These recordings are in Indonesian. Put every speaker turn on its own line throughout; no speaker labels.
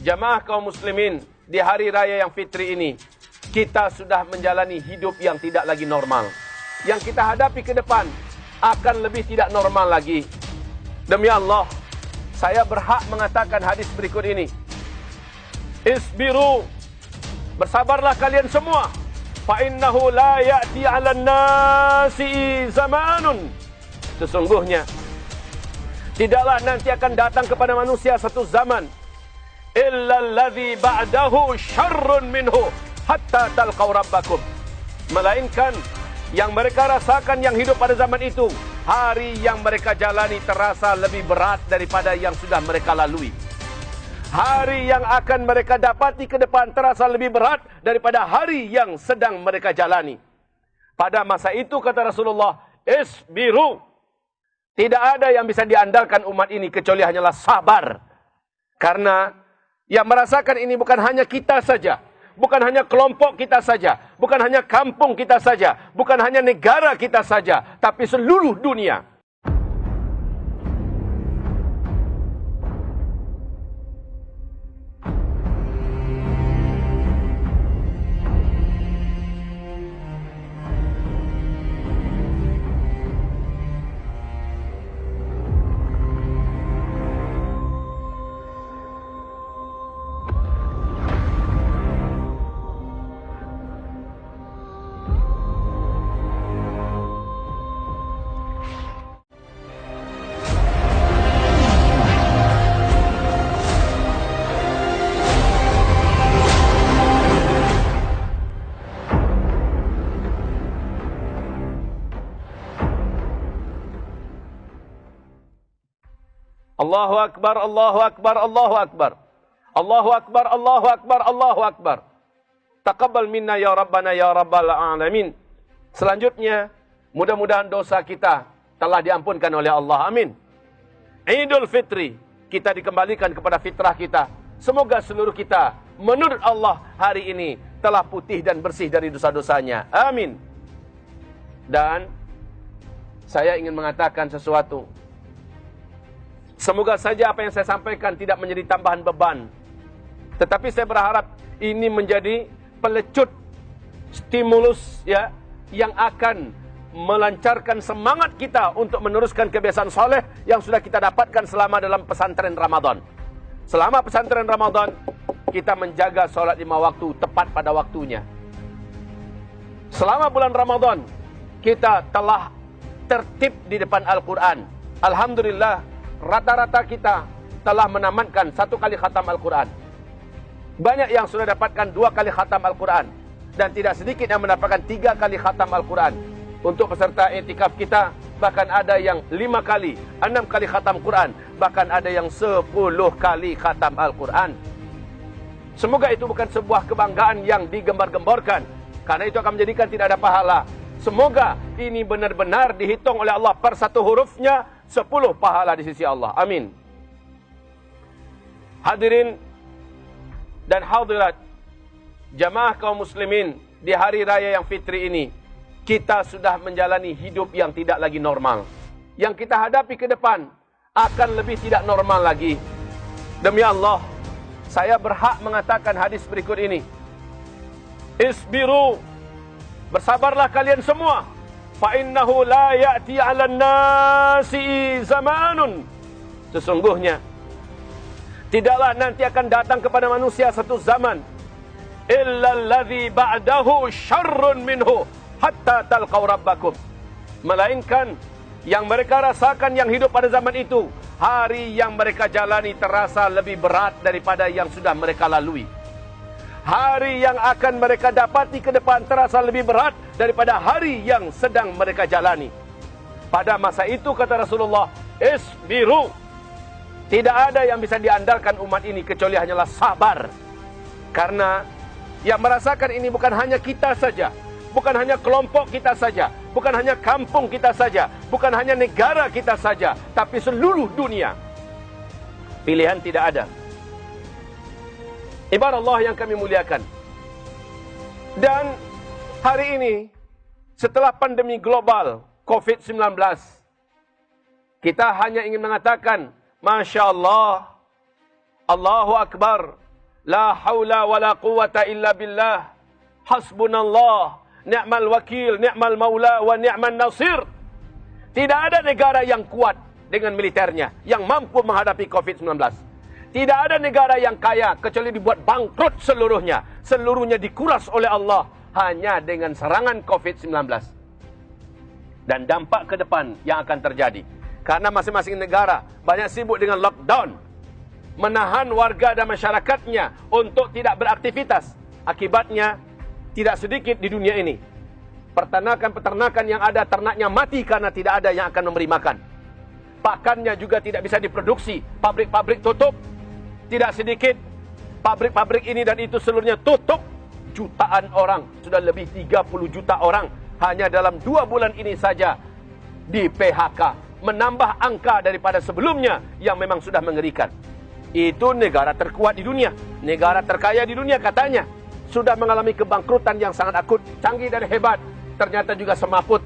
Jamaah kaum muslimin, di hari raya yang fitri ini, kita sudah menjalani hidup yang tidak lagi normal. Yang kita hadapi ke depan akan lebih tidak normal lagi. Demi Allah, saya berhak mengatakan hadis berikut ini. Isbiru, bersabarlah kalian semua. Fa innahu la ya'ti 'alan nasi zamanun. Sesungguhnya tidaklah nanti akan datang kepada manusia satu zaman illa alladhi ba'dahu syarrun minhu hatta talqaw rabbakum. Melainkan yang mereka rasakan yang hidup pada zaman itu, hari yang mereka jalani terasa lebih berat daripada yang sudah mereka lalui. Hari yang akan mereka dapati ke depan terasa lebih berat daripada hari yang sedang mereka jalani. Pada masa itu kata Rasulullah, isbiru. Tidak ada yang bisa diandalkan umat ini kecuali hanyalah sabar. Karena yang merasakan ini bukan hanya kita saja, bukan hanya kelompok kita saja, bukan hanya kampung kita saja, bukan hanya negara kita saja, tapi seluruh dunia. Allahu Akbar, Allahu Akbar, Allahu Akbar. Allahu Akbar, Allahu Akbar, Allahu Akbar. Taqabbal minna ya Rabbana ya Rabbal Alamin. Selanjutnya, mudah-mudahan dosa kita telah diampunkan oleh Allah. Amin. Idul Fitri, kita dikembalikan kepada fitrah kita. Semoga seluruh kita, menurut Allah, hari ini telah putih dan bersih dari dosa-dosanya. Amin. Dan saya ingin mengatakan sesuatu. Semoga saja apa yang saya sampaikan tidak menjadi tambahan beban. Tetapi saya berharap ini menjadi pelecut, stimulus ya, yang akan melancarkan semangat kita untuk meneruskan kebiasaan soleh yang sudah kita dapatkan selama dalam pesantren Ramadan. Selama pesantren Ramadan, kita menjaga sholat 5 waktu tepat pada waktunya. Selama bulan Ramadan, kita telah tertib di depan Al-Quran. Alhamdulillah, rata-rata kita telah menamatkan 1 kali khatam Al-Quran. Banyak yang sudah dapatkan 2 kali khatam Al-Quran. Dan tidak sedikit yang mendapatkan 3 kali khatam Al-Quran. Untuk peserta i'tikaf kita, bahkan ada yang 5 kali, 6 kali khatam Quran. Bahkan ada yang 10 kali khatam Al-Quran. Semoga itu bukan sebuah kebanggaan yang digembar-gemborkan, karena itu akan menjadikan tidak ada pahala. Semoga ini benar-benar dihitung oleh Allah per 1 hurufnya 10 pahala di sisi Allah. Amin. Hadirin dan hadirat, jamaah kaum muslimin, di hari raya yang fitri ini, kita sudah menjalani hidup yang tidak lagi normal. Yang kita hadapi ke depan akan lebih tidak normal lagi. Demi Allah, saya berhak mengatakan hadis berikut ini. Isbiru, bersabarlah kalian semua. Fa innahu la ya'ti 'alan nasi zamanun. Sesungguhnya tidaklah nanti akan datang kepada manusia satu zaman illa alladhi ba'dahu syarrun minhu hatta talqaw rabbakum. Melainkan yang mereka rasakan yang hidup pada zaman itu, hari yang mereka jalani terasa lebih berat daripada yang sudah mereka lalui. Hari yang akan mereka dapati ke depan terasa lebih berat daripada hari yang sedang mereka jalani. Pada masa itu kata Rasulullah, isbiru. Tidak ada yang bisa diandalkan umat ini kecuali hanyalah sabar. Karena yang merasakan ini bukan hanya kita saja, bukan hanya kelompok kita saja, bukan hanya kampung kita saja, bukan hanya negara kita saja, tapi seluruh dunia. Pilihan tidak ada. Ibarat Allah yang kami muliakan. Dan hari ini, setelah pandemi global COVID-19, kita hanya ingin mengatakan, Masya Allah, Allahu Akbar, La haula wa la quwata illa billah. Hasbunallah, ni'mal wakil, ni'mal maula, wa ni'man nasir. Tidak ada negara yang kuat dengan militernya yang mampu menghadapi COVID-19. Tidak ada negara yang kaya kecuali dibuat bangkrut seluruhnya. Seluruhnya dikuras oleh Allah hanya dengan serangan COVID-19. Dan dampak ke depan yang akan terjadi. Karena masing-masing negara banyak sibuk dengan lockdown. Menahan warga dan masyarakatnya untuk tidak beraktivitas. Akibatnya, tidak sedikit di dunia ini. Peternakan-peternakan yang ada, ternaknya mati karena tidak ada yang akan memberi makan. Pakannya juga tidak bisa diproduksi. Pabrik-pabrik tutup. Tidak sedikit pabrik-pabrik ini dan itu seluruhnya tutup. Jutaan orang, sudah lebih 30 juta orang hanya dalam 2 bulan ini saja di PHK. Menambah angka daripada sebelumnya yang memang sudah mengerikan. Itu negara terkuat di dunia, negara terkaya di dunia katanya. Sudah mengalami kebangkrutan yang sangat akut, canggih dan hebat. Ternyata juga semaput.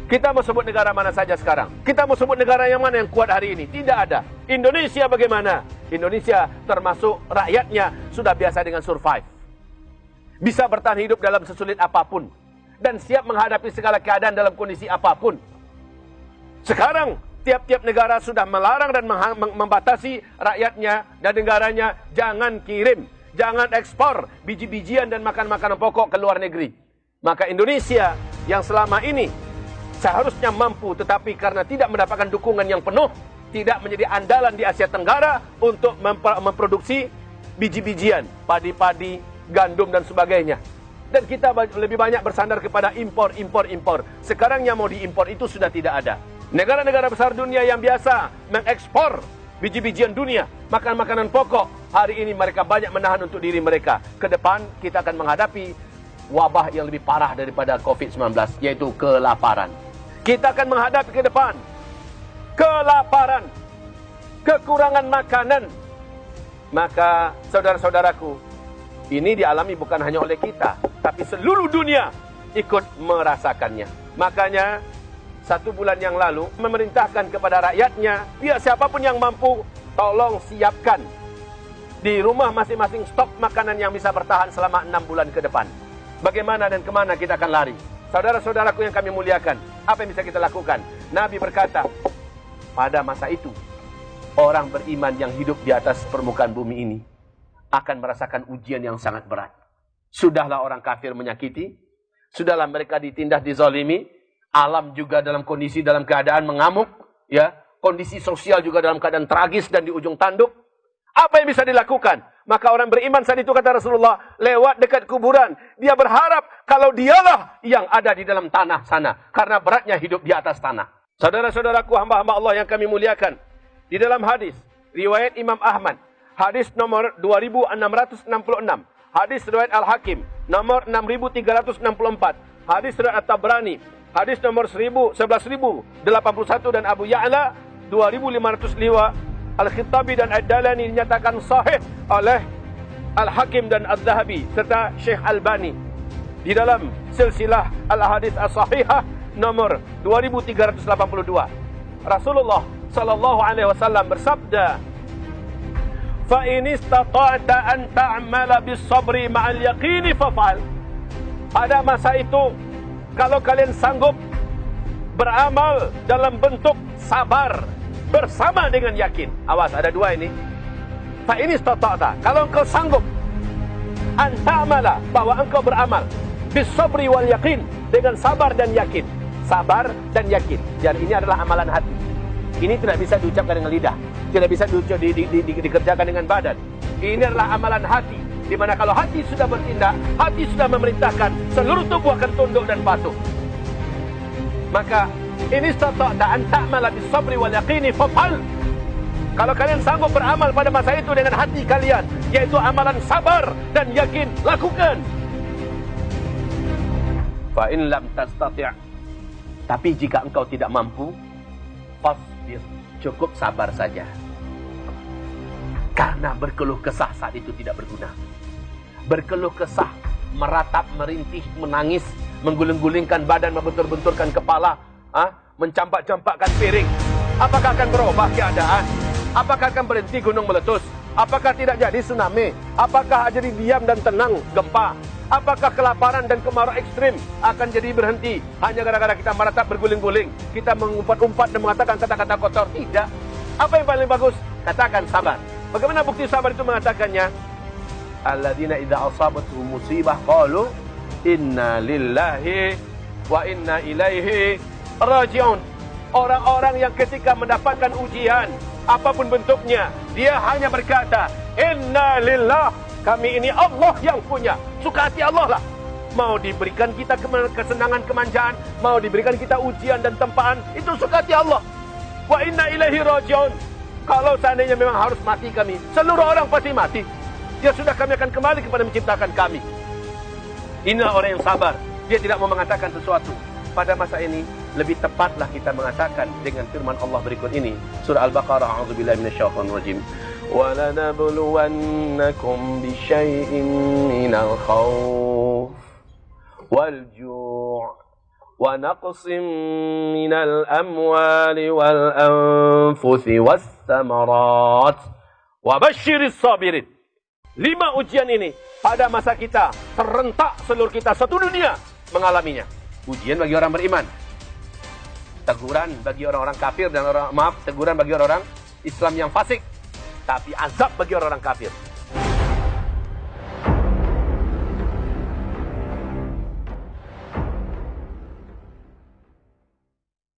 Kita mau sebut negara mana saja sekarang? Kita mau sebut negara yang mana yang kuat hari ini? Tidak ada. Indonesia bagaimana? Indonesia termasuk rakyatnya sudah biasa dengan survive. Bisa bertahan hidup dalam sesulit apapun. Dan siap menghadapi segala keadaan dalam kondisi apapun. Sekarang, tiap-tiap negara sudah melarang dan membatasi rakyatnya dan negaranya jangan kirim, jangan ekspor biji-bijian dan makanan-makanan pokok ke luar negeri. Maka Indonesia yang selama ini seharusnya mampu tetapi karena tidak mendapatkan dukungan yang penuh, tidak menjadi andalan di Asia Tenggara untuk memproduksi biji-bijian, padi-padi, gandum dan sebagainya. Dan kita lebih banyak bersandar kepada impor. Sekarang yang mau diimpor itu sudah tidak ada. Negara-negara besar dunia yang biasa mengekspor biji-bijian dunia, makanan-makanan pokok, hari ini mereka banyak menahan untuk diri mereka. Ke depan kita akan menghadapi wabah yang lebih parah daripada COVID-19, yaitu kelaparan. Kita akan menghadapi ke depan kelaparan, kekurangan makanan. Maka saudara-saudaraku, ini dialami bukan hanya oleh kita, tapi seluruh dunia ikut merasakannya. Makanya 1 bulan yang lalu memerintahkan kepada rakyatnya, biar siapapun yang mampu, tolong siapkan di rumah masing-masing stok makanan yang bisa bertahan selama 6 bulan ke depan. Bagaimana dan kemana kita akan lari? Saudara-saudaraku yang kami muliakan, apa yang bisa kita lakukan? Nabi berkata, pada masa itu, orang beriman yang hidup di atas permukaan bumi ini akan merasakan ujian yang sangat berat. Sudahlah orang kafir menyakiti, sudahlah mereka ditindas, dizalimi, alam juga dalam keadaan mengamuk, ya, kondisi sosial juga dalam keadaan tragis dan di ujung tanduk. Apa yang bisa dilakukan? Maka orang beriman saat itu kata Rasulullah, lewat dekat kuburan, dia berharap kalau dialah yang ada di dalam tanah sana, karena beratnya hidup di atas tanah. Saudara-saudaraku, hamba-hamba Allah yang kami muliakan, di dalam hadis riwayat Imam Ahmad, hadis nomor 2666, hadis riwayat Al-Hakim nomor 6364, hadis riwayat At-Tabrani hadis nomor 11.081 dan Abu Ya'la 2505, Al-Khittabi dan Ad-Dalani dinyatakan sahih oleh Al-Hakim dan Al-Zahabi serta Syekh Albani di dalam silsilah Al-Hadis As-Sahihah nomor 2382. Rasulullah sallallahu alaihi wasallam bersabda, "Fa in istata'ta an ta'mala bis-sabri ma'al yaqini faf'al." Pada masa itu, kalau kalian sanggup beramal dalam bentuk sabar bersama dengan yakin. Awas, ada dua ini. Fa ini istata'ta, kalau engkau sanggup an ta'mala, bahwa engkau beramal bis-sabri wal yaqin, dengan sabar dan yakin. Sabar dan yakin. Dan ini adalah amalan hati. Ini tidak bisa diucapkan dengan lidah, tidak bisa dikerjakan dengan badan. Ini adalah amalan hati, di mana kalau hati sudah bertindak, hati sudah memerintahkan, seluruh tubuh akan tunduk dan patuh. Maka ini istata'ta an ta'mala bis-sabri wal yaqini faf'al. Kalau kalian sanggup beramal pada masa itu dengan hati kalian, yaitu amalan sabar dan yakin, lakukan. Fa in lam tastati', tapi jika engkau tidak mampu, fasbir, cukup sabar saja. Karena berkeluh kesah saat itu tidak berguna. Berkeluh kesah, meratap, merintih, menangis, menggulung-gulingkan badan, membentur-benturkan kepala, mencampak-campakkan piring. Apakah akan berubah keadaan? Apakah akan berhenti gunung meletus? Apakah tidak jadi tsunami? Apakah jadi diam dan tenang gempa? Apakah kelaparan dan kemarau ekstrim akan jadi berhenti hanya gara-gara kita meratap berguling-guling, kita mengumpat-umpat dan mengatakan kata-kata kotor? Tidak. Apa yang paling bagus? Katakan sabar. Bagaimana bukti sabar itu mengatakannya? Alladzina idza asabatuhum musibah qalu inna lillahi wa inna ilaihi raji'un. Orang-orang yang ketika mendapatkan ujian apapun bentuknya, dia hanya berkata, inna lillah, kami ini Allah yang punya. Suka hati Allah lah. Mau diberikan kita kesenangan, kemanjaan, mau diberikan kita ujian dan tempaan, itu suka hati Allah. Wa inna ilaihi raji'un. Kalau seandainya memang harus mati kami, seluruh orang pasti mati. Ya sudah, kami akan kembali kepada menciptakan kami. Inilah orang yang sabar. Dia tidak mau mengatakan sesuatu. Pada masa ini, lebih tepatlah kita mengatakan dengan firman Allah berikut ini. Surah Al-Baqarah, a'udzubillahi minasyaitonir rajim. وَلَنَبْلُوَنَّكُمْ بِشَيْءٍ مِنَ الْخَوْفِ وَالْجُوعِ وَنَقْصٍ مِنَ الْأَمْوَالِ وَالْأَنفُسِ وَالثَّمَرَاتِ وَبَشِّرِ الصَّابِرِينَ. 5 ujian ini pada masa kita serentak, seluruh kita satu dunia mengalaminya. Ujian bagi orang beriman, teguran bagi orang-orang kafir dan teguran bagi orang-orang Islam yang fasik, tapi azab bagi orang-orang kafir.